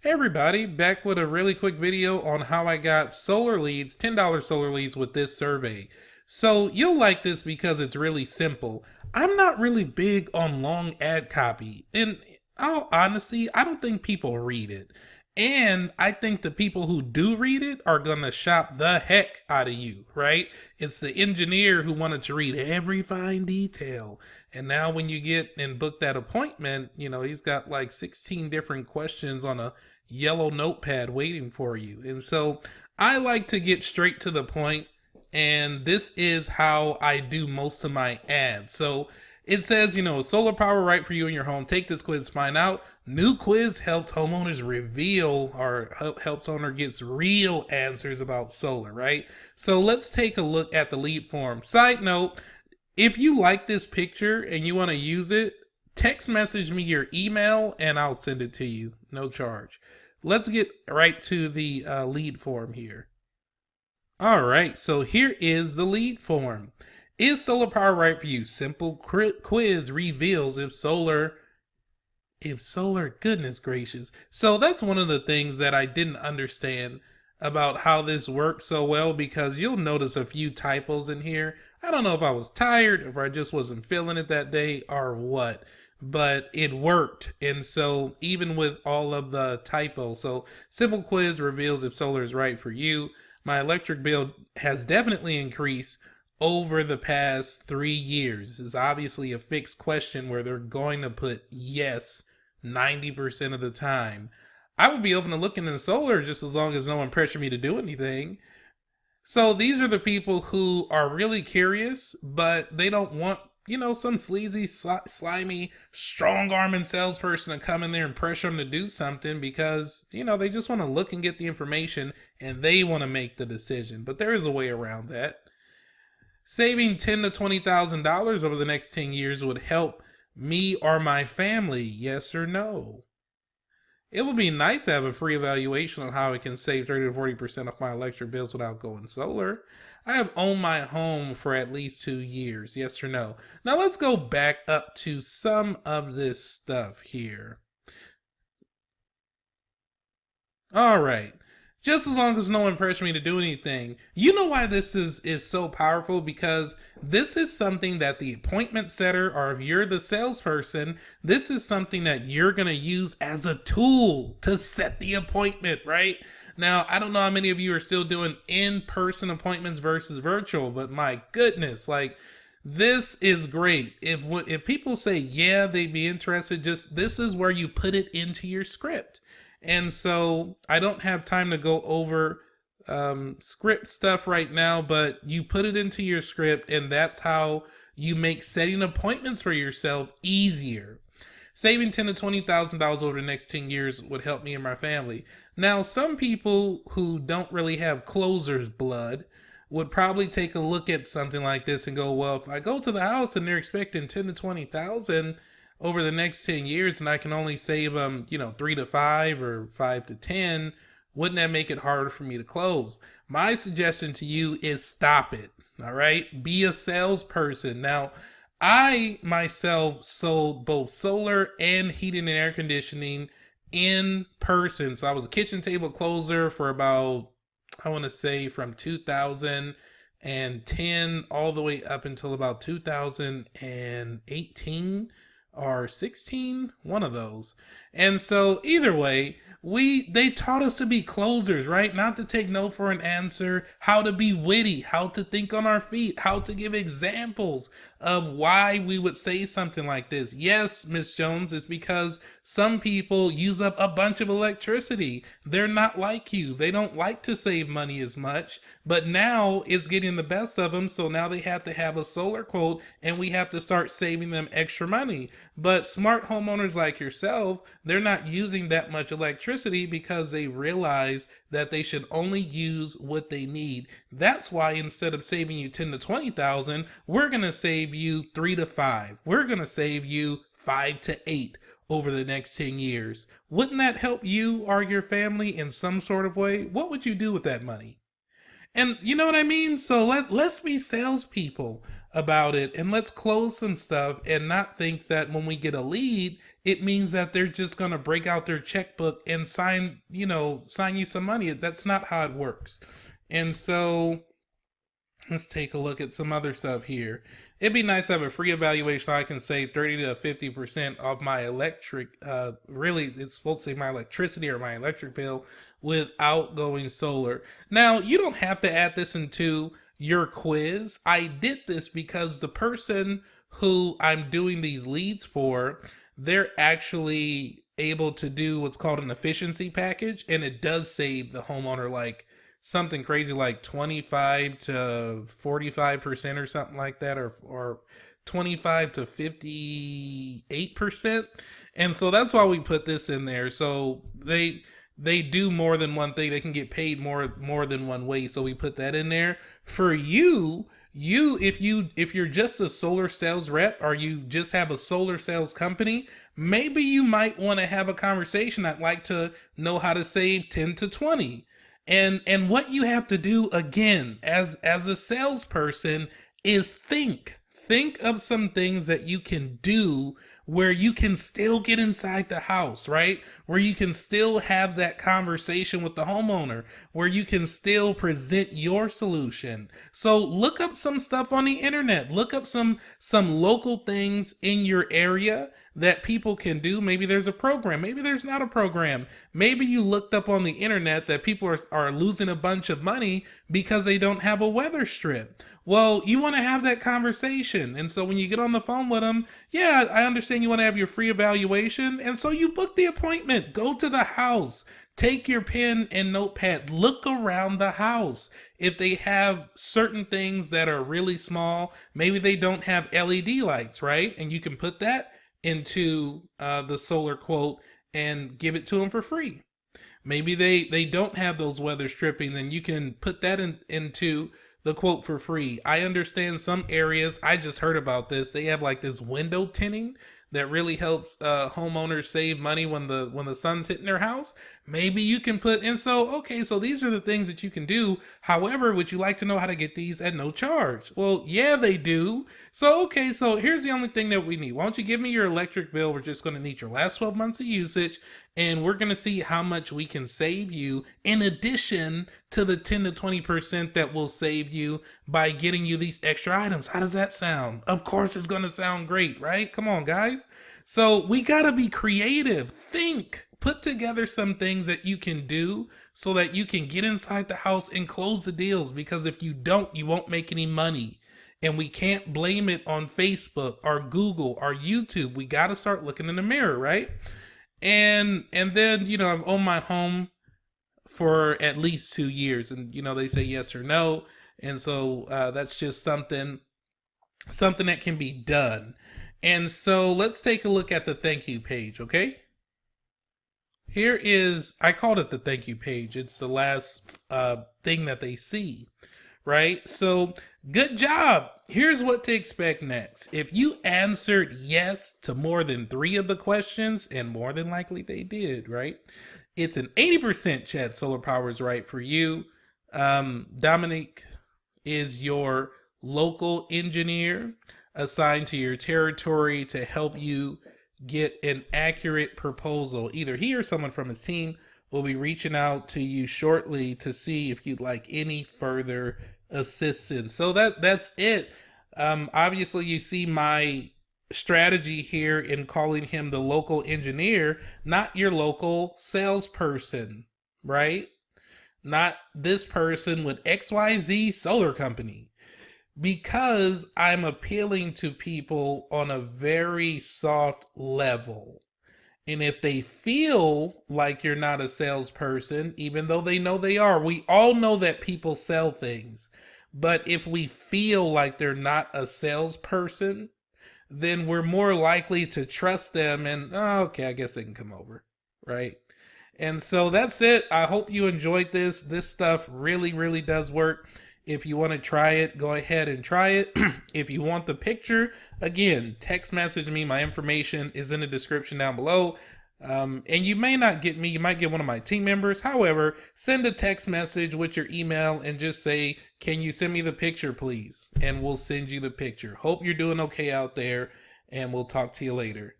Hey everybody, back with a really quick video on how I got solar leads, $10 solar leads with this survey. So you'll like this because it's really simple. I'm not really big on long ad copy. In all honesty, I don't think people read it. And I think the people who do read it are gonna shop the heck out of you, right? It's the engineer who wanted to read every fine detail. And now when you get and book that appointment, he's got like 16 different questions on a yellow notepad waiting for you. And so I like to get straight to the point, and this is how I do most of my ads. So it says, solar power right for you in your home. Take this quiz to find out. New quiz helps homeowners reveal or helps owner gets real answers about solar, right? So let's take a look at the lead form. Side note, if you like this picture and you want to use it, text message me your email and I'll send it to you. No charge. Let's get right to the lead form here. All right, so here is the lead form. Is solar power right for you? Simple quiz reveals if solar, goodness gracious. So that's one of the things that I didn't understand about how this works so well, because you'll notice a few typos in here. I don't know if I was tired, if I just wasn't feeling it that day or what, but it worked. And so even with all of the typos, so simple quiz reveals if solar is right for you. My electric bill has definitely increased over the past 3 years. This is obviously a fixed question where they're going to put yes 90% of the time. I would be open to looking into solar just as long as no one pressure me to do anything. So these are the people who are really curious, but they don't want, some sleazy, slimy, strong-arming salesperson to come in there and pressure them to do something, because, they just want to look and get the information and they want to make the decision. But there is a way around that. Saving $10,000 to $20,000 over the next 10 years would help me or my family, yes or no? It would be nice to have a free evaluation on how I can save 30 to 40% off my electric bills without going solar. I have owned my home for at least 2 years, yes or no? Now let's go back up to some of this stuff here. All right. Just as long as no one pressures me to do anything. You know why this is so powerful? Because this is something that the appointment setter, or if you're the salesperson, this is something that you're going to use as a tool to set the appointment, right? Now, I don't know how many of you are still doing in-person appointments versus virtual, but my goodness, like, this is great. If people say, yeah, they'd be interested, just this is where you put it into your script. And so I don't have time to go over script stuff right now, but you put it into your script, and that's how you make setting appointments for yourself easier. Saving $10,000 to $20,000 over the next 10 years would help me and my family. Now, some people who don't really have closer's blood would probably take a look at something like this and go, well, if I go to the house and they're expecting 10 to 20,000 over the next 10 years and I can only save them, 3 to 5 or 5 to 10, wouldn't that make it harder for me to close? My suggestion to you is stop it. All right. Be a salesperson. Now, I myself sold both solar and heating and air conditioning in person. So I was a kitchen table closer for about, I want to say from 2010 all the way up until about 2018 or 16, one of those. And so either way, they taught us to be closers, right? Not to take no for an answer, how to be witty, how to think on our feet, how to give examples of why we would say something like this. Yes, Miss Jones, it's because some people use up a bunch of electricity. They're not like you. They don't like to save money as much, but now it's getting the best of them. So now they have to have a solar quote and we have to start saving them extra money. But smart homeowners like yourself, they're not using that much electricity because they realize that they should only use what they need. That's why instead of saving you 10 to 20,000, we're going to save you 3 to 5. We're going to save you 5 to 8 over the next 10 years. Wouldn't that help you or your family in some sort of way? What would you do with that money? And you know what I mean? So let's be salespeople about it, and let's close some stuff and not think that when we get a lead, it means that they're just going to break out their checkbook and sign you some money. That's not how it works. And so let's take a look at some other stuff here. It'd be nice to have a free evaluation. I can save 30 to 50% of my electric, really, it's supposed to say my electricity or my electric bill without going solar. Now, you don't have to add this into your quiz. I did this because the person who I'm doing these leads for, they're actually able to do what's called an efficiency package, and it does save the homeowner like something crazy like 25 to 45% or something like that, or 25 to 58%. And so that's why we put this in there. So they do more than one thing. They can get paid more than one way. So we put that in there for you. If you're just a solar sales rep, or you just have a solar sales company, maybe you might want to have a conversation. I'd like to know how to save 10 to 20. And what you have to do, again, as a salesperson, is think of some things that you can do where you can still get inside the house, right? Where you can still have that conversation with the homeowner, where you can still present your solution. So look up some stuff on the internet. Look up some local things in your area that people can do. Maybe there's a program. Maybe there's not a program. Maybe you looked up on the internet that people are losing a bunch of money because they don't have a weather strip. Well, you want to have that conversation. And so when you get on the phone with them, yeah, I understand you want to have your free evaluation. And so you book the appointment. Go to the house. Take your pen and notepad. Look around the house. If they have certain things that are really small, maybe they don't have LED lights, right? And you can put that into the solar quote and give it to them for free. Maybe they don't have those weather stripping, then you can put that into the quote for free. I understand some areas, I just heard about this, they have like this window tinting that really helps homeowners save money when the sun's hitting their house. Maybe you can put in, so these are the things that you can do. However, would you like to know how to get these at no charge? Well, yeah, they do. So here's the only thing that we need. Why don't you give me your electric bill? We're just going to need your last 12 months of usage, and we're going to see how much we can save you in addition to the 10 to 20% that will save you by getting you these extra items. How does that sound? Of course it's going to sound great, right? Come on, guys. So we got to be creative. Think. Put together some things that you can do so that you can get inside the house and close the deals, because if you don't, you won't make any money. And we can't blame it on Facebook or Google or YouTube. We got to start looking in the mirror, right? And then, I've owned my home for at least 2 years, and they say yes or no. And so that's just something that can be done. And so let's take a look at the thank you page, okay? Here is, I called it the thank you page. It's the last thing that they see, right? So good job. Here's what to expect next. If you answered yes to more than 3 of the questions, and more than likely they did, right? It's an 80% chance solar power is right for you. Dominic is your local engineer assigned to your territory to help you get an accurate proposal. Either he or someone from his team will be reaching out to you shortly to see if you'd like any further assistance. So that's it. Obviously you see my strategy here in calling him the local engineer, not your local salesperson, right? Not this person with XYZ solar company. Because I'm appealing to people on a very soft level. And if they feel like you're not a salesperson, even though they know they are, we all know that people sell things. But if we feel like they're not a salesperson, then we're more likely to trust them and, I guess they can come over, right? And so that's it. I hope you enjoyed this. This stuff really, really does work. If you want to try it, go ahead and try it. If you want the picture, again, text message me. My information is in the description down below. And you may not get me. You might get one of my team members. However, send a text message with your email and just say, can you send me the picture, please? And we'll send you the picture. Hope you're doing okay out there, and we'll talk to you later.